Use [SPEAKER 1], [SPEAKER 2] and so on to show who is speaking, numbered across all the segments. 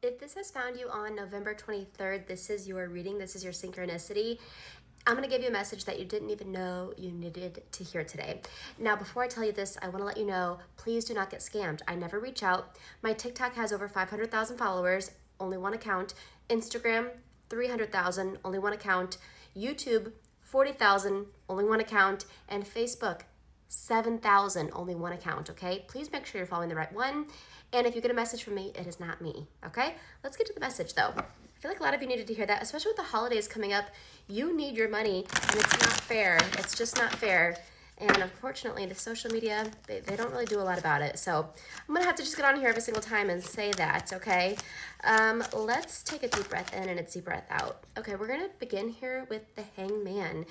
[SPEAKER 1] If this has found you on November 23rd, this is your reading, this is your synchronicity. I'm going to give you a message that you didn't even know you needed to hear today. Now, before I tell you this, I want to let you know, please do not get scammed. I never reach out. My TikTok has over 500,000 followers, only one account. Instagram, 300,000, only one account. YouTube, 40,000, only one account. And Facebook, 7,000, only one account, okay? Please make sure you're following the right one. And if you get a message from me, it is not me, okay? Let's get to the message though. I feel like a lot of you needed to hear that, especially with the holidays coming up. You need your money and it's not fair. It's just not fair. And unfortunately, the social media, they don't really do a lot about it. So I'm gonna have to just get on here every single time and say that, okay? Let's take a deep breath in and a deep breath out. Okay, we're gonna begin here with the Hangman.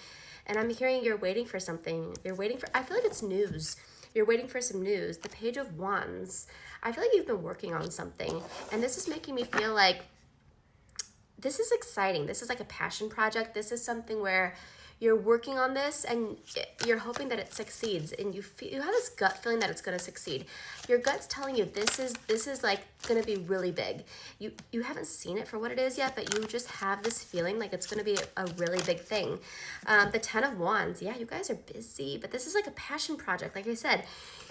[SPEAKER 1] And I'm hearing you're waiting for something. You're waiting for, I feel like it's news. You're waiting for some news. The Page of Wands. I feel like you've been working on something. And this is making me feel like this is exciting. This is like a passion project. This is something where you're working on this and you're hoping that it succeeds, and you have this gut feeling that it's going to succeed. Your gut's telling you this is like going to be really big. You haven't seen it for what it is yet, but you just have this feeling like it's going to be a really big thing. The Ten of Wands. Yeah, you guys are busy, but this is like a passion project. Like I said,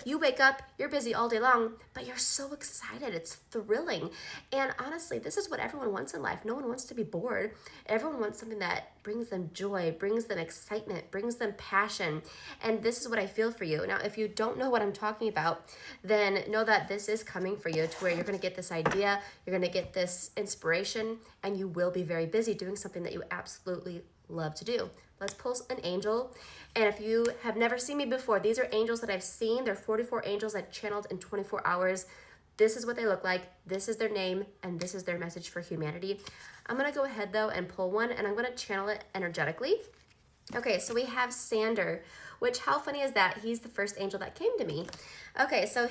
[SPEAKER 1] you wake up, you're busy all day long, but you're so excited. It's thrilling. And honestly, this is what everyone wants in life. No one wants to be bored. Everyone wants something that brings them joy, brings them excitement, brings them passion. And this is what I feel for you. Now, if you don't know what I'm talking about, then know that this is coming for you, to where you're going to get this idea, you're going to get this inspiration, and you will be very busy doing something that you absolutely love to do. Let's pull an angel. And if you have never seen me before, these are angels that I've seen. They're 44 angels that channeled in 24 hours. This is what they look like. This is their name, and this is their message for humanity. I'm going to go ahead, though, and pull one, and I'm going to channel it energetically. Okay, so we have Sander, which, how funny is that? He's the first angel that came to me. Okay, so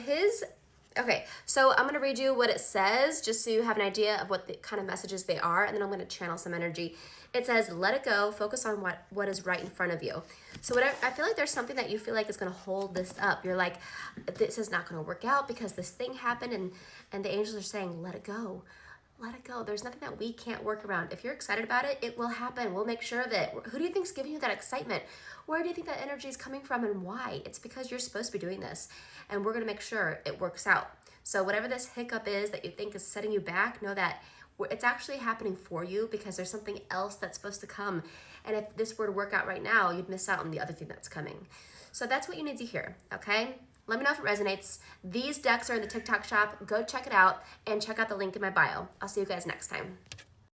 [SPEAKER 1] I'm going to read you what it says, just so you have an idea of what the kind of messages they are, and then I'm going to channel some energy. It says, let it go, focus on what is right in front of you. So I feel like there's something that you feel like is going to hold this up. You're like, this is not going to work out because this thing happened, and the angels are saying, let it go. Let it go. There's nothing that we can't work around. If you're excited about it, it will happen. We'll make sure of it. Who do you think is giving you that excitement? Where do you think that energy is coming from, and why? It's because you're supposed to be doing this, and we're going to make sure it works out. So whatever this hiccup is that you think is setting you back, know that it's actually happening for you, because there's something else that's supposed to come. And if this were to work out right now, you'd miss out on the other thing that's coming. So that's what you need to hear, okay? Let me know if it resonates. These decks are in the TikTok shop. Go check it out and check out the link in my bio. I'll see you guys next time.